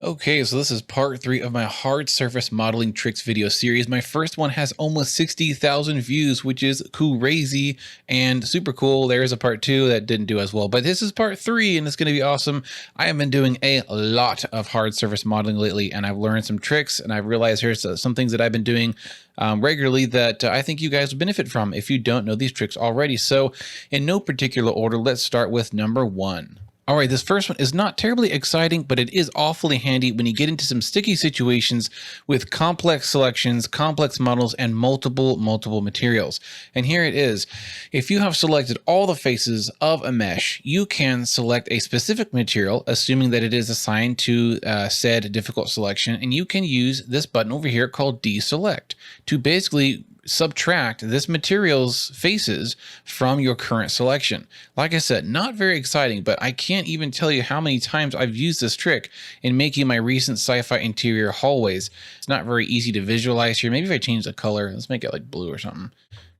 Okay, so this is part 3 of my hard surface modeling tricks video series. My first one has almost 60,000 views, which is crazy and super cool. There's a part 2 that didn't do as well, but this is part 3 and it's going to be awesome. I have been doing a lot of hard surface modeling lately, and I've learned some tricks, and I've realized here's some things that I've been doing regularly that I think you guys would benefit from if you don't know these tricks already. So in no particular order, let's start with number 1. All right, this first one is not terribly exciting, but it is awfully handy when you get into some sticky situations with complex selections, complex models, and multiple materials. And here it is. If you have selected all the faces of a mesh, you can select a specific material, assuming that it is assigned to said difficult selection, and you can use this button over here called deselect to basically subtract this material's faces from your current selection. Like I said, not very exciting, but I can't even tell you how many times I've used this trick in making my recent sci-fi interior hallways. It's not very easy to visualize here. Maybe if I change the color, let's make it like blue or something.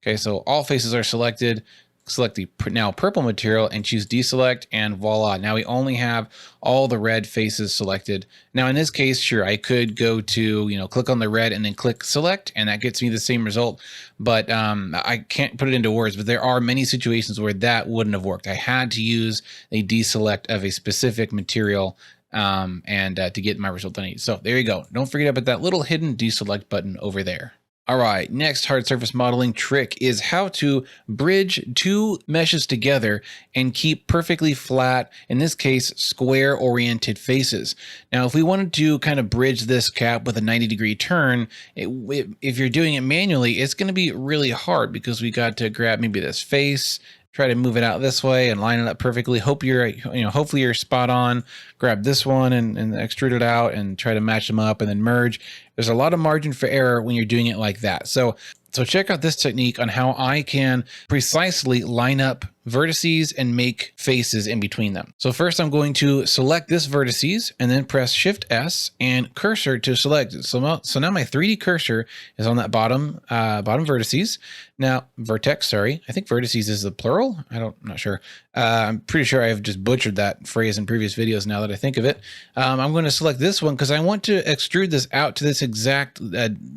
Okay, so all faces are selected. Select the now purple material and choose deselect, and voila, now we only have all the red faces selected. Now in this case, sure, I could go to, click on the red and then click select, and that gets me the same result, but I can't put it into words, but there are many situations where that wouldn't have worked. I had to use a deselect of a specific material to get my result I need. So there you go. Don't forget about that little hidden deselect button over there. All right, next hard surface modeling trick is how to bridge two meshes together and keep perfectly flat, in this case, square oriented faces. Now, if we wanted to kind of bridge this cap with a 90-degree turn, if you're doing it manually, it's going to be really hard because we got to grab maybe this face, try to move it out this way and line it up perfectly. Hopefully you're spot on. Grab this one and extrude it out and try to match them up and then merge. There's a lot of margin for error when you're doing it like that. So check out this technique on how I can precisely line up vertices and make faces in between them. So first I'm going to select this vertices and then press Shift S and cursor to select it. So now my 3D cursor is on that bottom vertices. Now vertex, sorry, I think vertices is the plural. I'm not sure. I'm pretty sure I've just butchered that phrase in previous videos now that I think of it. I'm going to select this one because I want to extrude this out to this exact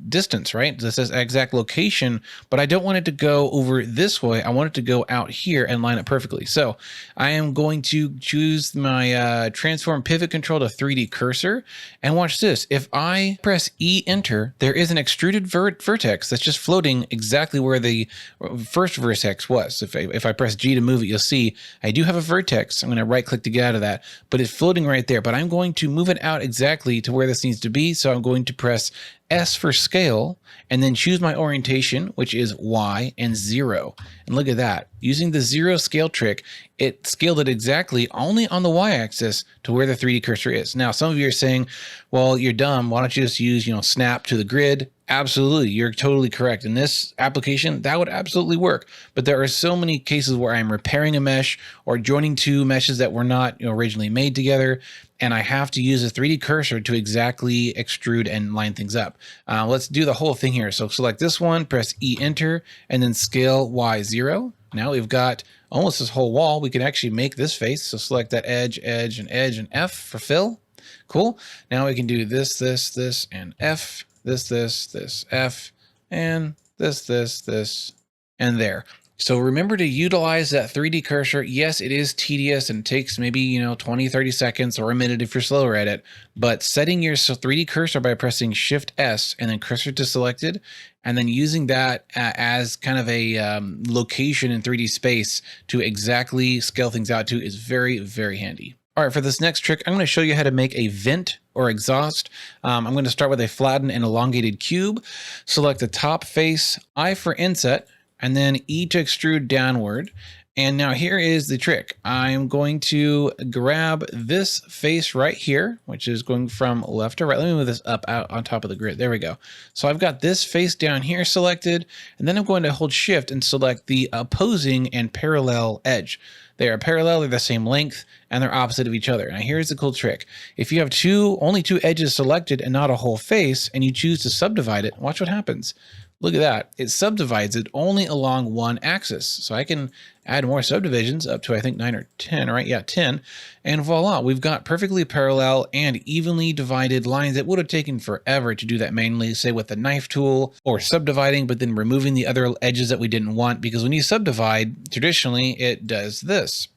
distance, right? This is exact location, but I don't want it to go over this way. I want it to go out here and line it perfectly. So I am going to choose my transform pivot control to 3D cursor, and watch this. If I press E enter, there is an extruded vertex that's just floating exactly where the first vertex was. If I press G to move it, you'll see I do have a vertex. I'm going to right click to get out of that, but it's floating right there. But I'm going to move it out exactly to where this needs to be. So I'm going to press S for scale and then choose my orientation, which is Y and 0. And look at that. Using the 0 scale trick, it scaled it exactly only on the Y-axis to where the 3D cursor is. Now, some of you are saying, well, you're dumb. Why don't you just use, snap to the grid? Absolutely. You're totally correct. In this application, that would absolutely work. But there are so many cases where I'm repairing a mesh or joining two meshes that were not originally made together, and I have to use a 3D cursor to exactly extrude and line things up. Let's do the whole thing here. So select this one, press E enter, and then scale Y0. Now we've got almost this whole wall. We can actually make this face. So select that edge, and F for fill. Cool. Now we can do this, and F, this, F, and this, and there. So remember to utilize that 3D cursor. Yes, it is tedious and takes maybe, 20, 30 seconds or a minute if you're slower at it, but setting your 3D cursor by pressing Shift S and then cursor to selected, and then using that as kind of a location in 3D space to exactly scale things out to is very, very handy. All right, for this next trick, I'm going to show you how to make a vent or exhaust. I'm going to start with a flattened and elongated cube. Select the top face, I for inset, and then E to extrude downward. And now here is the trick. I'm going to grab this face right here, which is going from left to right. Let me move this up out on top of the grid. There we go. So I've got this face down here selected, and then I'm going to hold Shift and select the opposing and parallel edge. They are parallel, they're the same length, and they're opposite of each other. Now here's the cool trick. If you have only two edges selected and not a whole face, and you choose to subdivide it, watch what happens. Look at that. It subdivides it only along one axis. So I can add more subdivisions up to, I think, 9 or 10, right? Yeah, 10. And voila, we've got perfectly parallel and evenly divided lines that would have taken forever to do that manually, say with the knife tool or subdividing, but then removing the other edges that we didn't want. Because when you subdivide, traditionally it does this.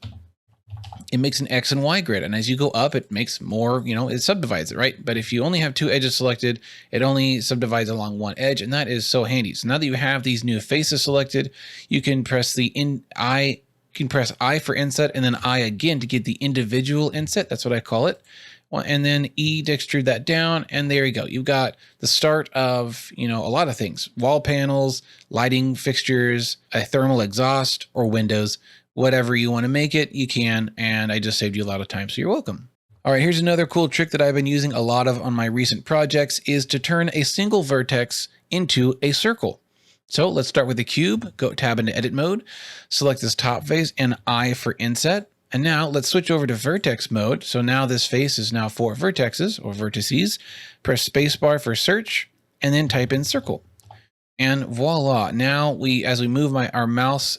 It makes an X and Y grid. And as you go up, it makes more, it subdivides it, right? But if you only have 2 edges selected, it only subdivides along one edge. And that is so handy. So now that you have these new faces selected, you can press I for inset and then I again to get the individual inset. That's what I call it. And then E to extrude that down. And there you go. You've got the start of, a lot of things, wall panels, lighting fixtures, a thermal exhaust or windows. Whatever you want to make it, you can, and I just saved you a lot of time, so you're welcome. All right, here's another cool trick that I've been using a lot of on my recent projects is to turn a single vertex into a circle. So let's start with the cube, go tab into edit mode, select this top face and I for inset. And now let's switch over to vertex mode. So now this face is now 4 vertexes or vertices. Press spacebar for search and then type in circle. And voila, now as we move our mouse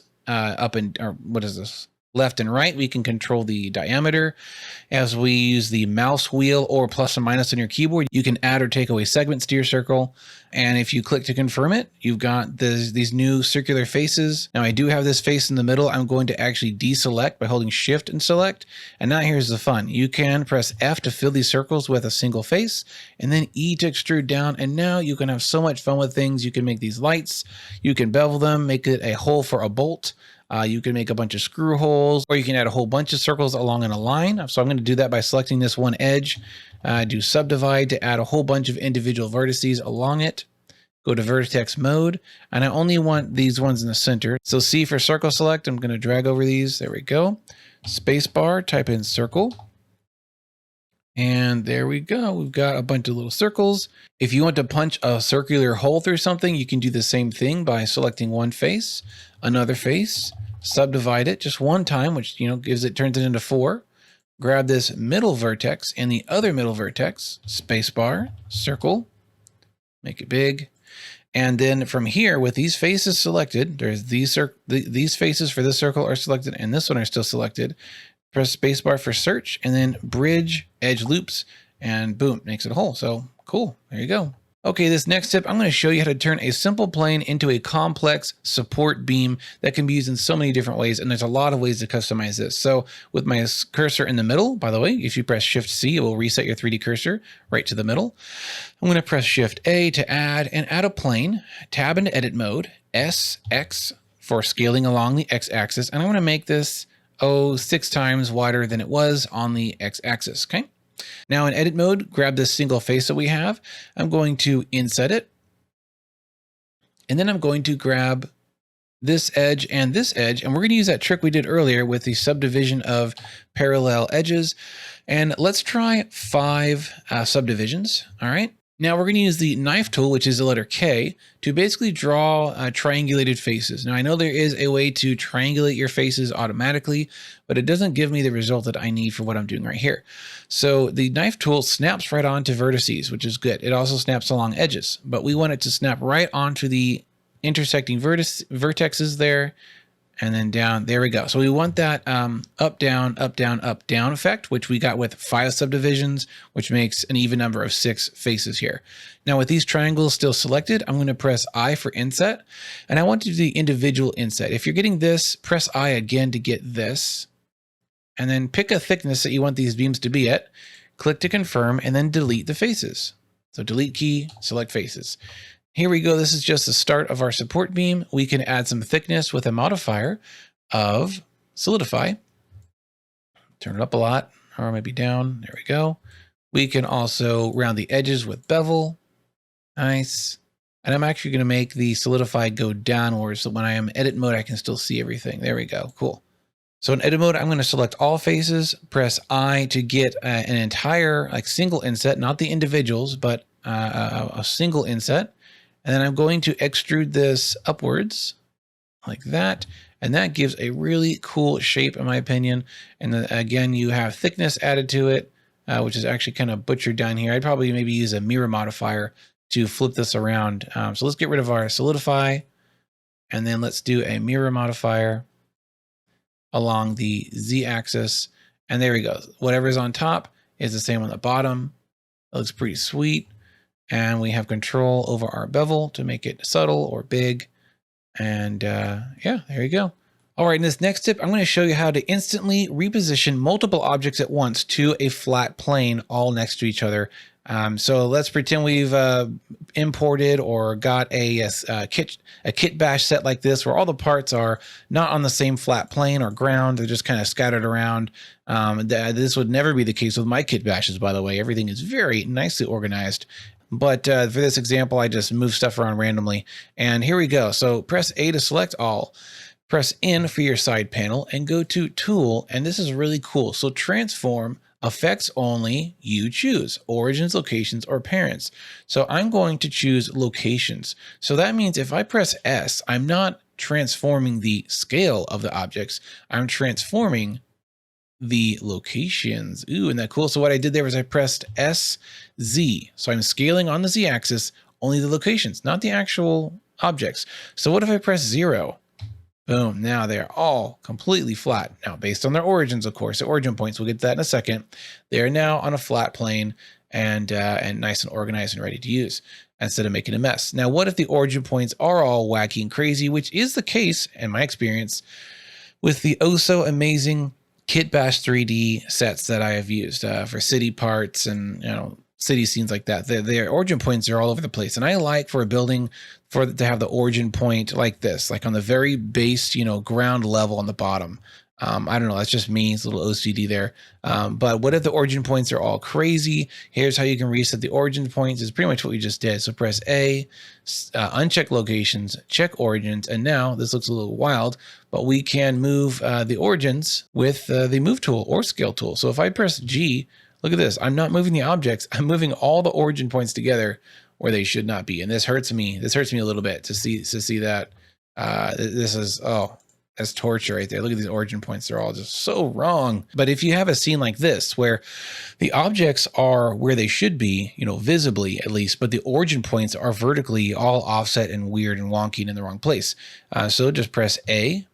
left and right, we can control the diameter. As we use the mouse wheel or plus and minus on your keyboard, you can add or take away segments to your circle. And if you click to confirm it, you've got these new circular faces. Now I do have this face in the middle. I'm going to actually deselect by holding shift and select. And now here's the fun. You can press F to fill these circles with a single face and then E to extrude down. And now you can have so much fun with things. You can make these lights, you can bevel them, make it a hole for a bolt. You can make a bunch of screw holes, or you can add a whole bunch of circles along in a line. So I'm going to do that by selecting this one edge, do subdivide to add a whole bunch of individual vertices along it. Go to vertex mode, and I only want these ones in the center. So C for circle select, I'm going to drag over these. There we go. Spacebar, type in circle. And there we go. We've got a bunch of little circles. If you want to punch a circular hole through something, you can do the same thing by selecting one face, another face, subdivide it just one time, which turns it into 4. Grab this middle vertex and the other middle vertex, spacebar, circle, make it big. And then from here, with these faces selected, there's these faces for this circle are selected and this one are still selected. Press spacebar for search and then bridge edge loops and boom, makes it a hole. So cool, there you go. Okay, this next tip, I'm going to show you how to turn a simple plane into a complex support beam that can be used in so many different ways. And there's a lot of ways to customize this. So with my cursor in the middle, by the way, if you press Shift C, it will reset your 3D cursor right to the middle. I'm going to press Shift A to add a plane, tab into edit mode, S, X for scaling along the X axis. And I'm going to make this 6 times wider than it was on the X axis. Okay. Now in edit mode, grab this single face that we have. I'm going to inset it. And then I'm going to grab this edge, and we're going to use that trick we did earlier with the subdivision of parallel edges. And let's try 5 subdivisions. All right. Now we're going to use the knife tool, which is the letter K, to basically draw triangulated faces. Now I know there is a way to triangulate your faces automatically, but it doesn't give me the result that I need for what I'm doing right here. So the knife tool snaps right onto vertices, which is good. It also snaps along edges, but we want it to snap right onto the intersecting vertexes there. And then down, there we go. So we want that up, down, up, down, up, down effect, which we got with 5 subdivisions, which makes an even number of 6 faces here. Now with these triangles still selected, I'm going to press I for inset, and I want to do the individual inset. If you're getting this, press I again to get this, and then pick a thickness that you want these beams to be at, click to confirm, and then delete the faces. So delete key, select faces. Here we go. This is just the start of our support beam. We can add some thickness with a modifier of solidify. Turn it up a lot, or maybe down. There we go. We can also round the edges with bevel. Nice. And I'm actually going to make the solidify go downwards, so when I am edit mode, I can still see everything. There we go. Cool. So in edit mode, I'm going to select all faces, press I to get an entire single inset, not the individuals, but a single inset. And then I'm going to extrude this upwards like that. And that gives a really cool shape in my opinion. And then again, you have thickness added to it, which is actually kind of butchered down here. I'd probably maybe use a mirror modifier to flip this around. So let's get rid of our solidify, and then let's do a mirror modifier along the z-axis. And there we go. Whatever's on top is the same on the bottom. It looks pretty sweet. And we have control over our bevel to make it subtle or big. And yeah, there you go. All right, in this next tip, I'm going to show you how to instantly reposition multiple objects at once to a flat plane all next to each other. So let's pretend we've imported or got a kit bash set like this, where all the parts are not on the same flat plane or ground. They're just kind of scattered around. This would never be the case with my kit bashes, by the way. Everything is very nicely organized. But for this example, I just move stuff around randomly. And here we go. So press A to select all. Press N for your side panel and go to Tool. And this is really cool. So transform, effects only, you choose origins, locations, or parents. So I'm going to choose locations. So that means if I press S, I'm not transforming the scale of the objects. I'm transforming the locations. Ooh, isn't that cool? So what I did there was I pressed SZ. So I'm scaling on the Z axis, only the locations, not the actual objects. So what if I press 0? Boom, now they're all completely flat. Now, based on their origins, of course, the origin points, we'll get to that in a second. They're now on a flat plane and nice and organized and ready to use instead of making a mess. Now, what if the origin points are all wacky and crazy, which is the case, in my experience, with the oh so amazing Kit Bash 3D sets that I have used for city parts and, city scenes like that. Their origin points are all over the place. And I like for a building to have the origin point like this, like on the very base, ground level on the bottom. I don't know. That's just me. It's a little OCD there. But what if the origin points are all crazy? Here's how you can reset the origin points. Is pretty much what we just did. So press A, uncheck locations, check origins. And now this looks a little wild, but we can move the origins with the move tool or scale tool. So if I press G, look at this. I'm not moving the objects. I'm moving all the origin points together where they should not be. And this hurts me. This hurts me a little bit to see that. This is, that's torture right there. Look at these origin points. They're all just so wrong. But if you have a scene like this, where the objects are where they should be, visibly at least, but the origin points are vertically all offset and weird and wonky and in the wrong place. So just press A,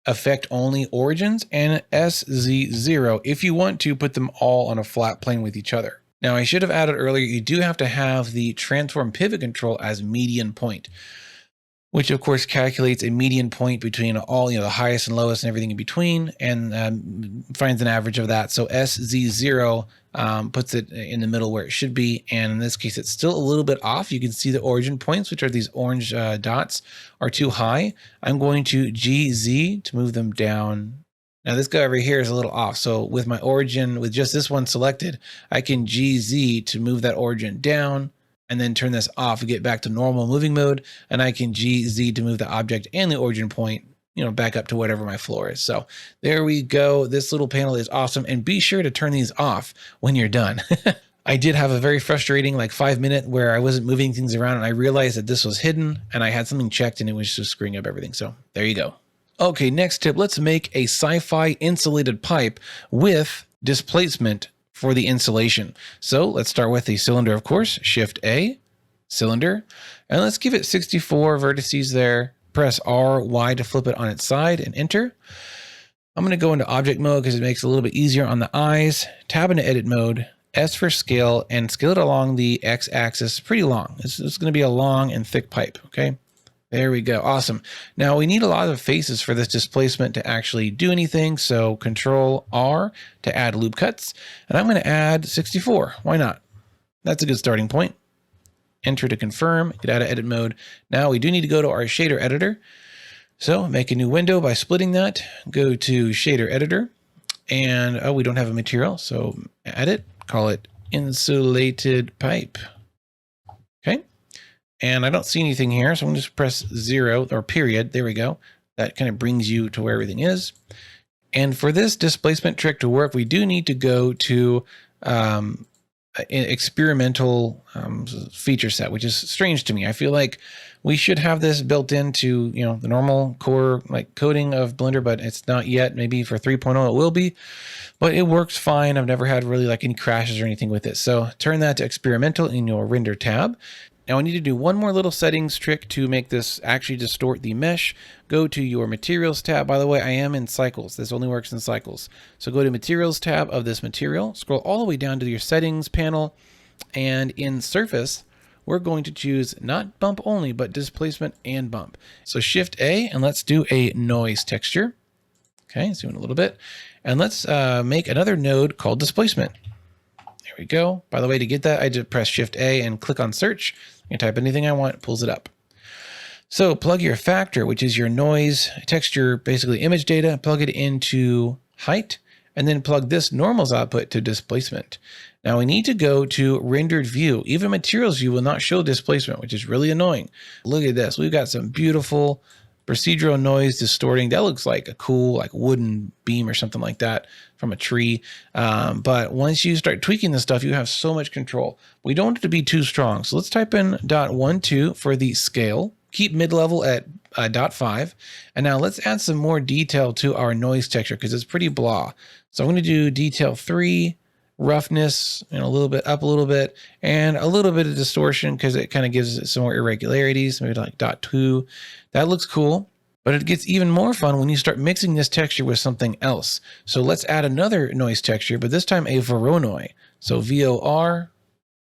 effect only origins, and SZ0 if you want to put them all on a flat plane with each other. Now, I should have added earlier, you do have to have the transform pivot control as median point, which of course calculates a median point between all, the highest and lowest and everything in between, and finds an average of that. So SZ0 puts it in the middle where it should be. And in this case, it's still a little bit off. You can see the origin points, which are these orange dots, are too high. I'm going to GZ to move them down. Now this guy over here is a little off. So with my origin, with just this one selected, I can GZ to move that origin down, and then turn this off and get back to normal moving mode. And I can GZ to move the object and the origin point, back up to whatever my floor is. So there we go. This little panel is awesome. And be sure to turn these off when you're done. I did have a very frustrating 5-minute where I wasn't moving things around, and I realized that this was hidden and I had something checked and it was just screwing up everything. So there you go. Okay, next tip, let's make a sci-fi insulated pipe with displacement for the insulation. So let's start with the cylinder, of course, Shift A, cylinder, and let's give it 64 vertices there. Press RY to flip it on its side and enter. I'm going to go into object mode because it makes it a little bit easier on the eyes. Tab into edit mode, S for scale, and scale it along the X axis pretty long. It's going to be a long and thick pipe, okay? There we go. Awesome. Now we need a lot of faces for this displacement to actually do anything. So Control R to add loop cuts. And I'm going to add 64. Why not? That's a good starting point. Enter to confirm. Get out of edit mode. Now we do need to go to our shader editor. So make a new window by splitting that. Go to shader editor. And we don't have a material. So edit. Call it insulated pipe. Okay. And I don't see anything here, so I'm going to just press 0 or period. There we go. That kind of brings you to where everything is. And for this displacement trick to work, we do need to go to experimental feature set, which is strange to me. I feel like we should have this built into, you know, the normal core like coding of Blender, but it's not yet. Maybe for 3.0 it will be, but it works fine. I've never had really like any crashes or anything with it. So turn that to experimental in your render tab. Now I need to do one more little settings trick to make this actually distort the mesh. Go to your materials tab. By the way, I am in cycles. This only works in cycles. So go to materials tab of this material, scroll all the way down to your settings panel, and in surface, we're going to choose not bump only, but displacement and bump. So Shift A, and let's do a noise texture. Okay, zoom in a little bit. And let's make another node called displacement. There we go. By the way, to get that, I just press Shift A and click on search. You can type anything I want, it pulls it up. So plug your factor, which is your noise texture, basically image data, plug it into height, and then plug this normals output to displacement. Now we need to go to rendered view. Even materials view will not show displacement, which is really annoying. Look at this. We've got some beautiful procedural noise distorting. That looks like a cool like wooden beam or something like that from a tree. But once you start tweaking this stuff, you have so much control. We don't want it to be too strong. So let's type in 0.12 for the scale. Keep mid-level at 0.5. And now let's add some more detail to our noise texture because it's pretty blah. So I'm going to do detail 3, roughness, and a little bit up a little bit, and a little bit of distortion because it kind of gives it some more irregularities, maybe like 0.2. That looks cool, but it gets even more fun when you start mixing this texture with something else. So let's add another noise texture, but this time a Voronoi. So VOR,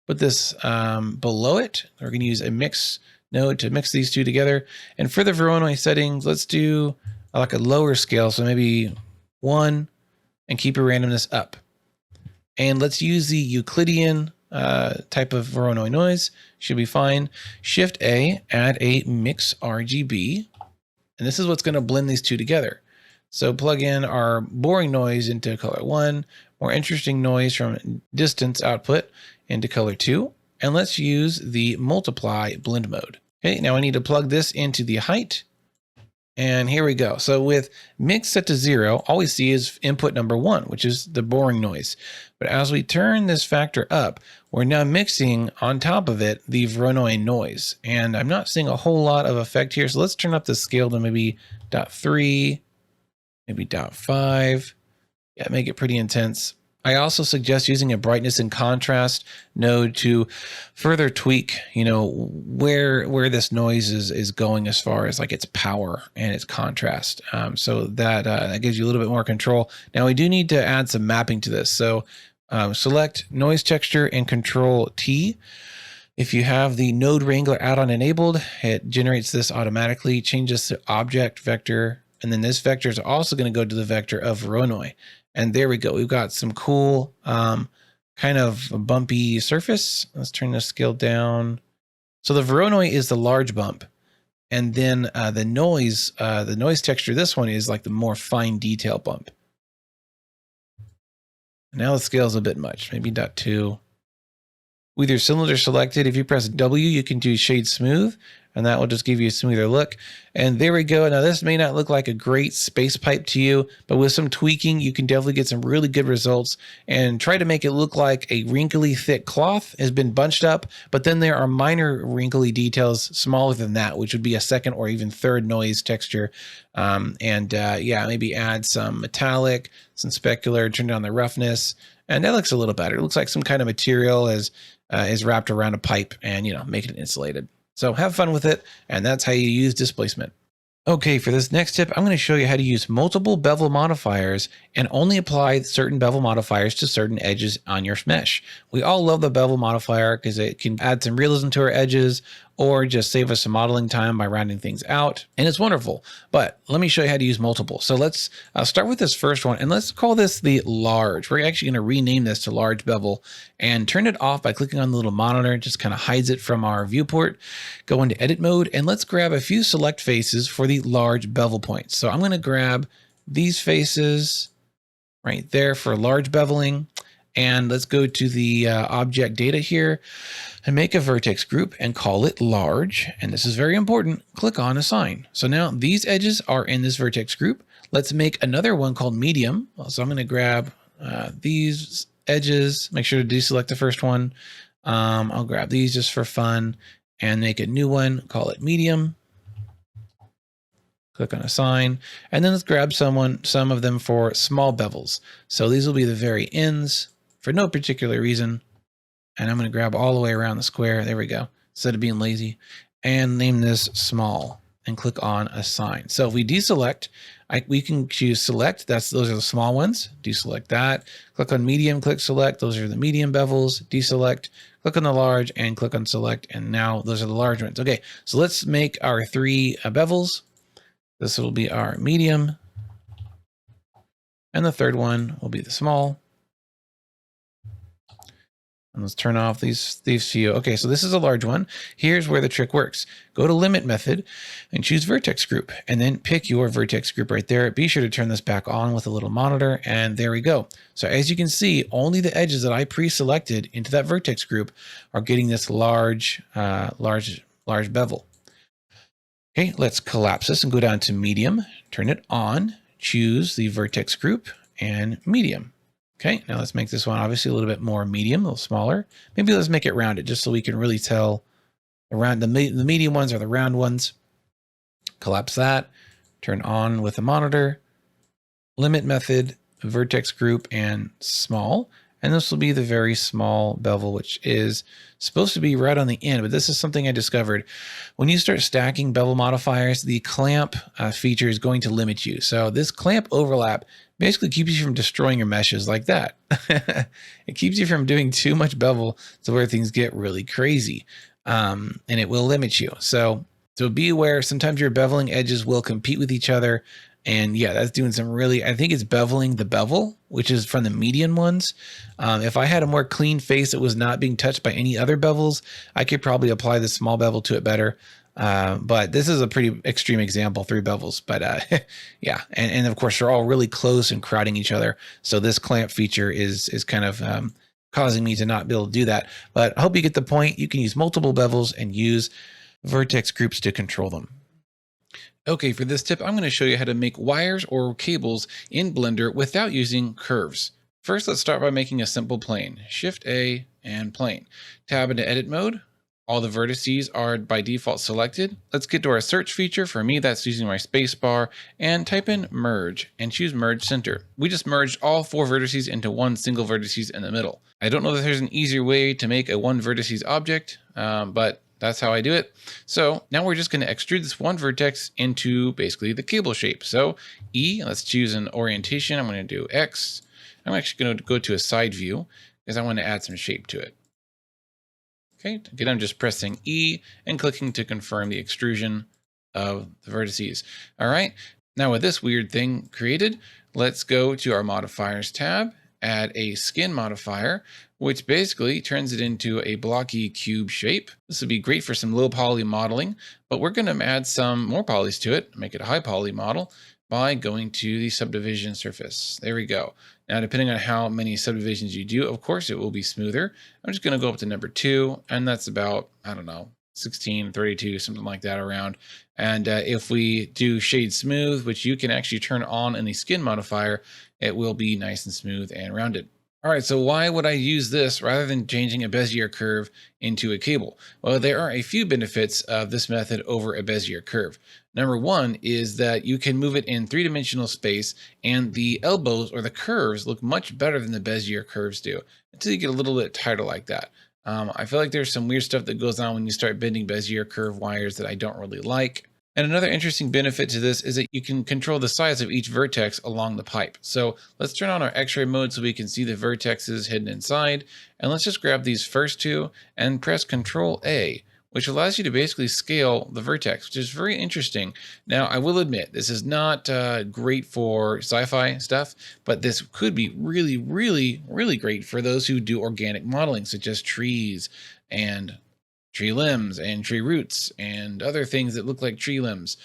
put this below it. We're going to use a mix node to mix these two together. And for the Voronoi settings, let's do like a lower scale. So maybe 1 and keep your randomness up. And let's use the Euclidean type of Voronoi noise. Should be fine. Shift A, add a mix RGB. And this is what's going to blend these two together. So plug in our boring noise into color 1, more interesting noise from distance output into color 2. And let's use the multiply blend mode. Okay, now I need to plug this into the height. And here we go. So with mix set to 0, all we see is input number 1, which is the boring noise. But as we turn this factor up, we're now mixing on top of it the Voronoi noise. And I'm not seeing a whole lot of effect here. So let's turn up the scale to maybe 0.3, maybe 0.5. Yeah, make it pretty intense. I also suggest using a brightness and contrast node to further tweak, you know, where this noise is going as far as like its power and its contrast. So that gives you a little bit more control. Now we do need to add some mapping to this. So select noise texture and Control T. If you have the node wrangler add-on enabled, it generates this automatically, changes to object vector. And then this vector is also going to go to the vector of Voronoi. And there we go. We've got some cool kind of bumpy surface. Let's turn the scale down. So the Voronoi is the large bump. And then the noise texture, this one is like the more fine detail bump. Now the scale is a bit much, maybe 0.2. With your cylinder selected, if you press W, you can do shade smooth, and that will just give you a smoother look. And there we go. Now this may not look like a great space pipe to you, but with some tweaking, you can definitely get some really good results. And try to make it look like a wrinkly thick cloth has been bunched up, but then there are minor wrinkly details smaller than that, which would be a second or even third noise texture. Yeah, maybe add some metallic, some specular, turn down the roughness, and that looks a little better. It looks like some kind of material is wrapped around a pipe and, you know, make it insulated. So have fun with it, and that's how you use displacement. Okay, for this next tip, I'm going to show you how to use multiple bevel modifiers and only apply certain bevel modifiers to certain edges on your mesh. We all love the bevel modifier because it can add some realism to our edges or just save us some modeling time by rounding things out. And it's wonderful, but let me show you how to use multiple. So let's start with this first one, and let's call this the large. We're actually going to rename this to large bevel and turn it off by clicking on the little monitor. It just kind of hides it from our viewport. Go into edit mode, and let's grab a few select faces for the large bevel points. So I'm going to grab these faces right there for large beveling. And let's go to the object data here and make a vertex group and call it large. And this is very important. Click on assign. So now these edges are in this vertex group. Let's make another one called medium. So I'm going to grab these edges, make sure to deselect the first one. I'll grab these just for fun and make a new one, call it medium. Click on assign, and then let's grab some of them for small bevels. So these will be the very ends for no particular reason. And I'm going to grab all the way around the square. There we go. Instead of being lazy, and name this small and click on assign. So if we deselect, we can choose select. Those are the small ones. Deselect that. Click on medium, click select. Those are the medium bevels. Deselect, click on the large and click on select. And now those are the large ones. Okay, so let's make our 3 bevels. This will be our medium. And the third one will be the small. And let's turn off these few. Okay, so this is a large one. Here's where the trick works. Go to limit method and choose vertex group, and then pick your vertex group right there. Be sure to turn this back on with a little monitor, and there we go. So as you can see, only the edges that I pre-selected into that vertex group are getting this large bevel. Okay, let's collapse this and go down to medium, turn it on, choose the vertex group and medium. Okay, now let's make this one obviously a little bit more medium, a little smaller. Maybe let's make it rounded just so we can really tell the medium ones are the round ones. Collapse that, turn on with a monitor, limit method, vertex group, and small. And this will be the very small bevel, which is supposed to be right on the end, but this is something I discovered. When you start stacking bevel modifiers, the clamp feature is going to limit you. So this clamp overlap basically keeps you from destroying your meshes like that. It keeps you from doing too much bevel to where things get really crazy, and it will limit you. So be aware, sometimes your beveling edges will compete with each other. And yeah, that's doing some really, I think it's beveling the bevel, which is from the median ones. If I had a more clean face that was not being touched by any other bevels, I could probably apply the small bevel to it better. But this is a pretty extreme example, 3 bevels, but yeah. And of course they're all really close and crowding each other. So this clamp feature is kind of causing me to not be able to do that. But I hope you get the point. You can use multiple bevels and use vertex groups to control them. Okay, for this tip, I'm going to show you how to make wires or cables in Blender without using curves. First, let's start by making a simple plane. Shift A and plane. Tab into edit mode. All the vertices are by default selected. Let's get to our search feature. For me, that's using my space bar, and type in merge and choose merge center. We just merged all 4 vertices into one single vertices in the middle. I don't know that there's an easier way to make a one vertices object, but that's how I do it. So now we're just going to extrude this one vertex into basically the cable shape. So E, let's choose an orientation. I'm going to do X. I'm actually going to go to a side view because I want to add some shape to it. Okay, again, I'm just pressing E and clicking to confirm the extrusion of the vertices. All right, now with this weird thing created, let's go to our modifiers tab, add a skin modifier, which basically turns it into a blocky cube shape. This would be great for some low poly modeling, but we're going to add some more polys to it, make it a high poly model by going to the subdivision surface. There we go. Now, depending on how many subdivisions you do, of course, it will be smoother. I'm just going to go up to number 2, and that's about, I don't know, 16, 32, something like that around. And if we do shade smooth, which you can actually turn on in the skin modifier, it will be nice and smooth and rounded. All right, so why would I use this rather than changing a Bezier curve into a cable? Well, there are a few benefits of this method over a Bezier curve. Number 1 is that you can move it in 3-dimensional space, and the elbows or the curves look much better than the Bezier curves do until you get a little bit tighter like that. I feel like there's some weird stuff that goes on when you start bending Bezier curve wires that I don't really like. And another interesting benefit to this is that you can control the size of each vertex along the pipe. So let's turn on our X-ray mode so we can see the vertexes hidden inside. And let's just grab these first 2 and press Control A, which allows you to basically scale the vertex, which is very interesting. Now, I will admit, this is not great for sci-fi stuff, but this could be really, really, really great for those who do organic modeling, such as trees and tree limbs and tree roots and other things that look like tree limbs.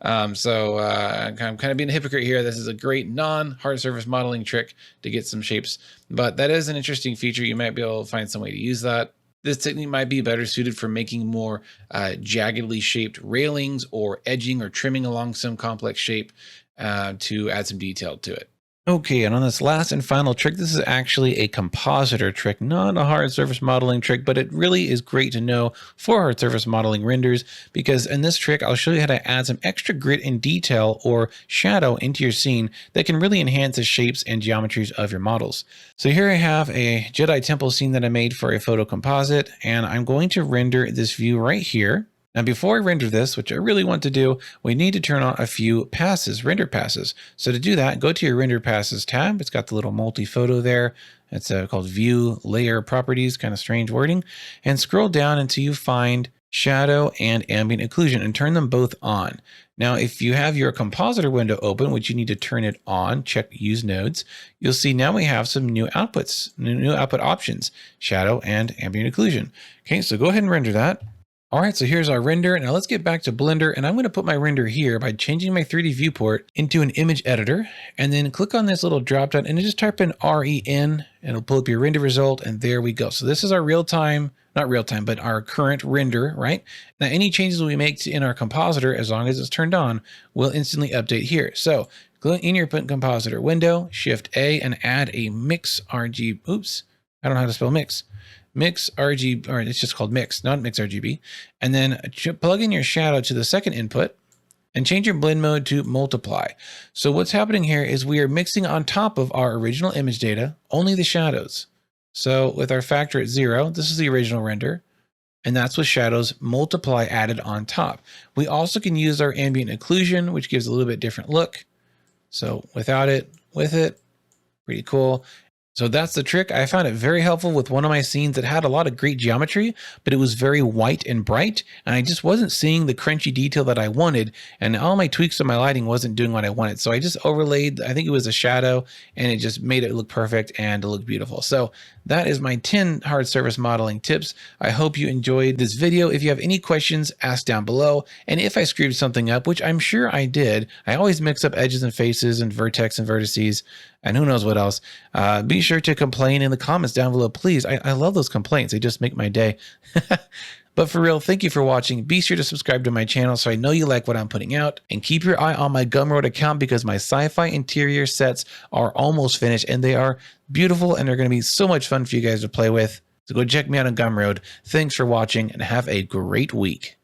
I'm kind of being a hypocrite here. This is a great non-hard surface modeling trick to get some shapes, but that is an interesting feature. You might be able to find some way to use that. This technique might be better suited for making more jaggedly shaped railings or edging or trimming along some complex shape to add some detail to it. Okay, and on this last and final trick, this is actually a compositor trick, not a hard surface modeling trick, but it really is great to know for hard surface modeling renders, because in this trick, I'll show you how to add some extra grit and detail or shadow into your scene that can really enhance the shapes and geometries of your models. So here I have a Jedi temple scene that I made for a photo composite, and I'm going to render this view right here. Now, before I render this, which I really want to do, we need to turn on a few passes, render passes. So to do that, go to your render passes tab. It's got the little multi-photo there. It's called view layer properties, kind of strange wording, and scroll down until you find shadow and ambient occlusion and turn them both on. Now, if you have your compositor window open, which you need to turn it on, check use nodes, you'll see now we have some new outputs, new output options, shadow and ambient occlusion. Okay, so go ahead and render that. All right, so here's our render. Now let's get back to Blender, and I'm going to put my render here by changing my 3D viewport into an image editor, and then click on this little drop down and just type in REN, and it'll pull up your render result, and there we go. So this is our real-time, not real-time, but our current render, right? Now any changes we make in our compositor, as long as it's turned on, will instantly update here. So go in your compositor window, Shift A, and add a mix RGB. Oops, I don't know how to spell mix. Mix RGB, or it's just called mix, not mix RGB. And then plug in your shadow to the second input and change your blend mode to multiply. So what's happening here is we are mixing on top of our original image data, only the shadows. So with our factor at 0, this is the original render, and that's with shadows multiply added on top. We also can use our ambient occlusion, which gives a little bit different look. So without it, with it, pretty cool. So that's the trick. I found it very helpful with one of my scenes that had a lot of great geometry, but it was very white and bright, and I just wasn't seeing the crunchy detail that I wanted, and all my tweaks on my lighting wasn't doing what I wanted. So I just overlaid, I think it was a shadow, and it just made it look perfect and it looked beautiful. So that is my 10 hard surface modeling tips. I hope you enjoyed this video. If you have any questions, ask down below. And if I screwed something up, which I'm sure I did, I always mix up edges and faces and vertex and vertices, and who knows what else. Be sure to complain in the comments down below, please. I love those complaints. They just make my day. But for real, thank you for watching. Be sure to subscribe to my channel so I know you like what I'm putting out. And keep your eye on my Gumroad account because my sci-fi interior sets are almost finished and they are beautiful and they're going to be so much fun for you guys to play with. So go check me out on Gumroad. Thanks for watching and have a great week.